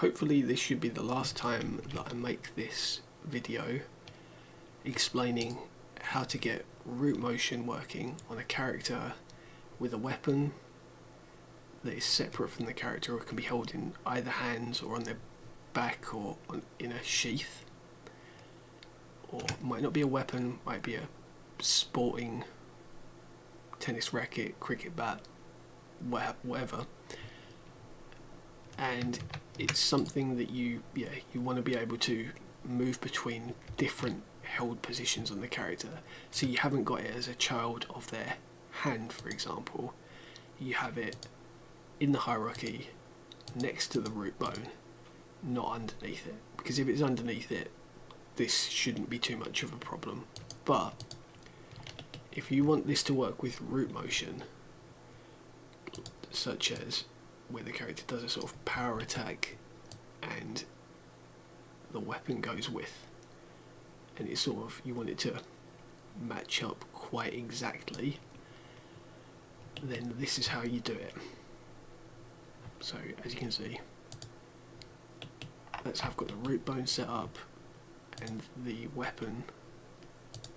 hopefully this should be the last time that I make this video explaining how to get root motion working on a character with a weapon that is separate from the character, or can be held in either hands or on their back or in a sheath, or might not be a weapon, might be a sporting tennis racket, cricket bat, whatever. And it's something that you want to be able to move between different held positions on the character. So you haven't got it as a child of their hand, for example. You have it in the hierarchy next to the root bone, not underneath it. Because if it's underneath it, this shouldn't be too much of a problem. But if you want this to work with root motion, such as where the character does a sort of power attack and the weapon goes with, and it's sort of, you want it to match up quite exactly, then this is how you do it. So as you can see, that's how I've got the root bone set up, and the weapon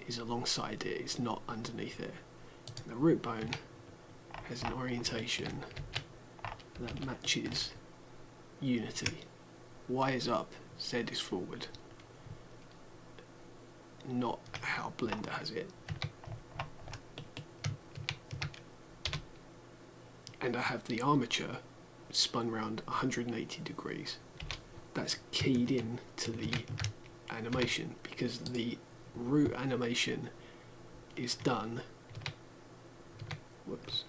is alongside it, it's not underneath it. And the root bone has an orientation that matches unity. Y is up, Z is forward. Not how Blender has it. And I have the armature spun round 180 degrees. That's keyed in to the animation, because the root animation is done, whoops,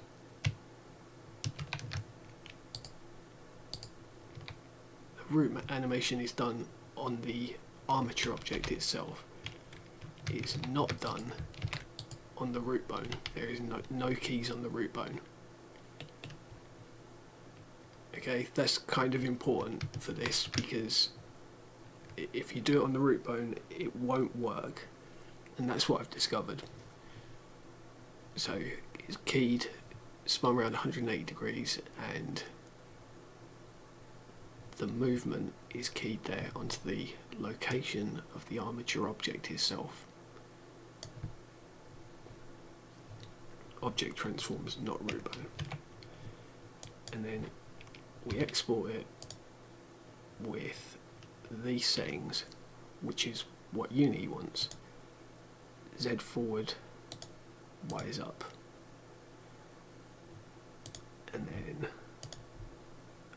the root animation is done on the armature object itself. It's not done on the root bone. There is no keys on the root bone. Okay, that's kind of important for this, because if you do it on the root bone, it won't work, and that's what I've discovered. So it's keyed, spun around 180 degrees, and the movement is keyed there onto the location of the armature object itself. Object transforms, not root bone. And then we export it with these settings, which is what Unity wants. Z forward, Y is up. And then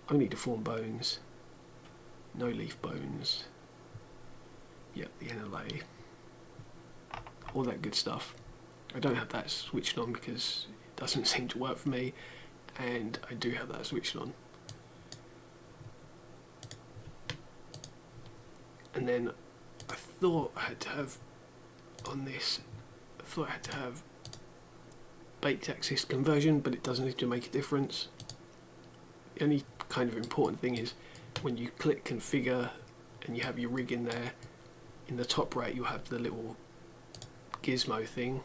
only deform bones, no leaf bones, yep, the NLA, all that good stuff. I don't have that switched on because it doesn't seem to work for me, and I do have that switched on. And then I thought I had to have on this, I thought I had to have baked axis conversion, but it doesn't need to make a difference. The only kind of important thing is when you click configure and you have your rig in there, in the top right you'll have the little gizmo thing,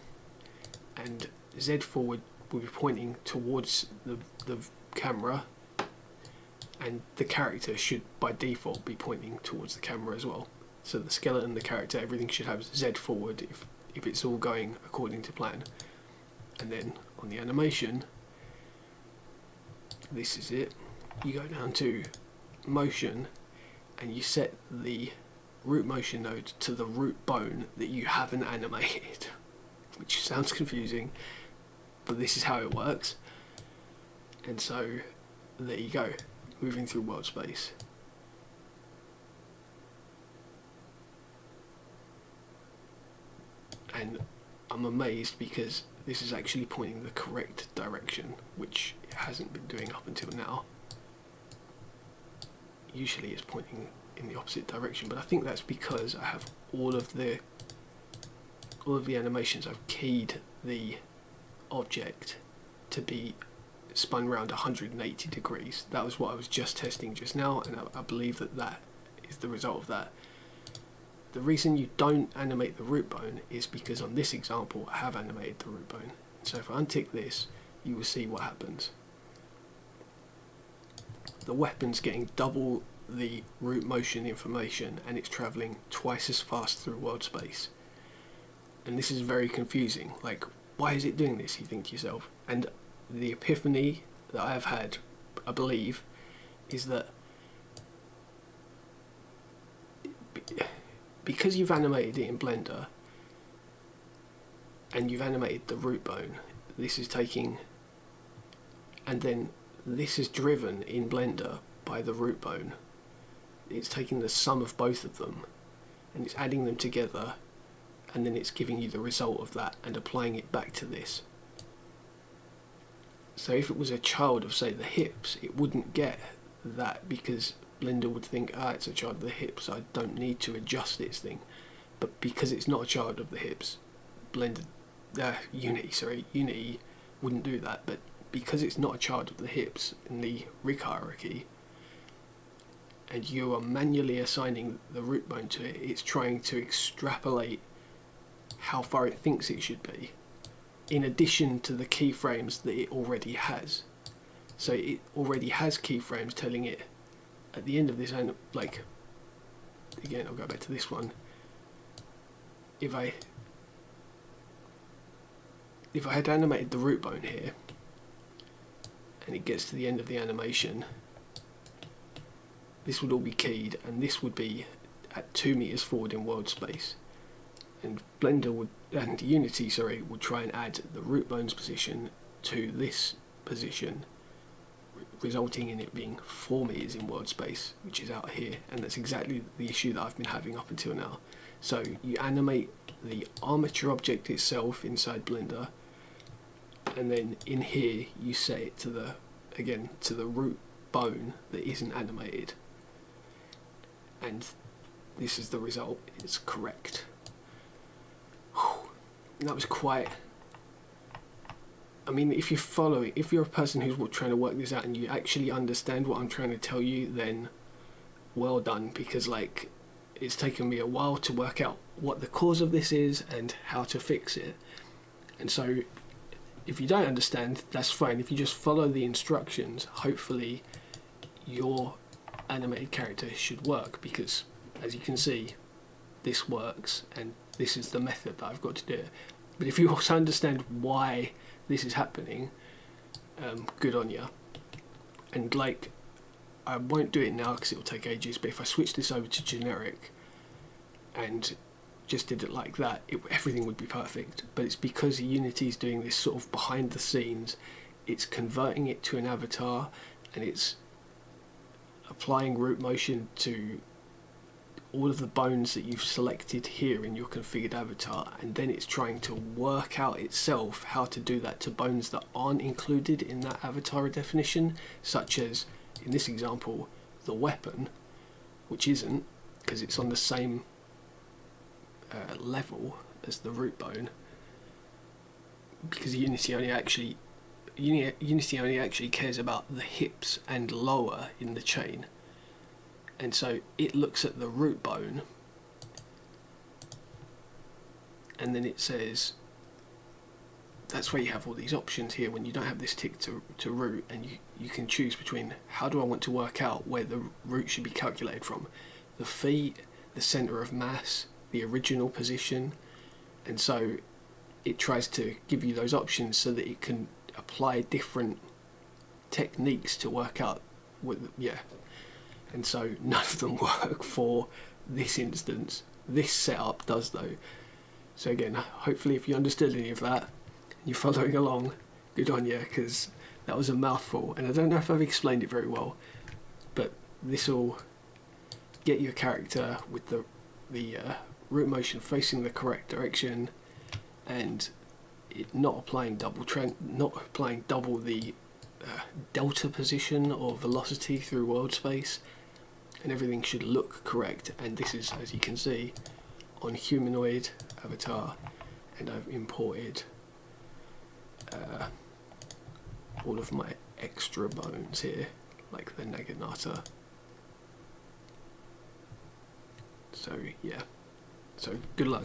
and Z forward will be pointing towards the camera, and the character should by default be pointing towards the camera as well. So the skeleton, the character, everything should have Z forward if it's all going according to plan. And then on the animation, this is it. You go down to motion and you set the root motion node to the root bone that you haven't animated, which sounds confusing, but this is how it works. And so there you go, moving through world space. And I'm amazed because this is actually pointing the correct direction, which it hasn't been doing up until now. Usually it's pointing in the opposite direction, but I think that's because I have all of the animations. I've keyed the object to be spun around 180 degrees. That was what I was just testing just now, and I believe that is the result of that. The reason you don't animate the root bone is because on this example I have animated the root bone. So if I untick this, you will see what happens. The weapon's getting double the root motion information, and it's travelling twice as fast through world space. And this is very confusing. Like, why is it doing this, you think to yourself? And the epiphany that I have had, I believe, is that because you've animated it in Blender and you've animated the root bone, this is taking, and then this is driven in Blender by the root bone. It's taking the sum of both of them and it's adding them together, and then it's giving you the result of that and applying it back to this. So if it was a child of, say, the hips, it wouldn't get that, because Blender would think, it's a child of the hips, I don't need to adjust this thing. But because it's not a child of the hips, Unity wouldn't do that. But because it's not a child of the hips in the rig hierarchy, and you are manually assigning the root bone to it, it's trying to extrapolate how far it thinks it should be, in addition to the keyframes that it already has. So it already has keyframes telling it at the end of this, and like, again, I'll go back to this one. If I had animated the root bone here, and it gets to the end of the animation, this would all be keyed, and this would be at 2 meters forward in world space. And Unity would try and add the root bone's position to this position, resulting in it being 4 meters in world space, which is out here, and that's exactly the issue that I've been having up until now. So you animate the armature object itself inside Blender, and then in here you set it to the root bone that isn't animated, and this is the result. It's correct. And that was quite, I mean, if you're a person who's trying to work this out and you actually understand what I'm trying to tell you, then well done, because like, it's taken me a while to work out what the cause of this is and how to fix it. And so if you don't understand, that's fine. If you just follow the instructions, hopefully your animated character should work, because as you can see, this works, and this is the method that I've got to do it. But if you also understand why this is happening, good on you. And like, I won't do it now because it will take ages, but if I switch this over to generic and just did it like that, everything would be perfect. But it's because Unity is doing this sort of behind the scenes, it's converting it to an avatar, and it's applying root motion to all of the bones that you've selected here in your configured avatar, and then it's trying to work out itself how to do that to bones that aren't included in that avatar definition, such as in this example the weapon, which isn't, because it's on the same level as the root bone, because Unity only actually cares about the hips and lower in the chain. And so it looks at the root bone, and then it says, that's where you have all these options here when you don't have this tick to root, and you can choose between, how do I want to work out where the root should be calculated from? The feet, the centre of mass, the original position. And so it tries to give you those options so that it can apply different techniques to work out and so none of them work for this instance. This setup does though. So again, hopefully if you understood any of that and you're following along, good on you, because that was a mouthful, and I don't know if I've explained it very well, but this will get your character with the root motion facing the correct direction, and it not applying double the delta position or velocity through world space, and everything should look correct. And this is, as you can see, on Humanoid avatar, and I've imported all of my extra bones here, like the Naginata. So yeah, so good luck.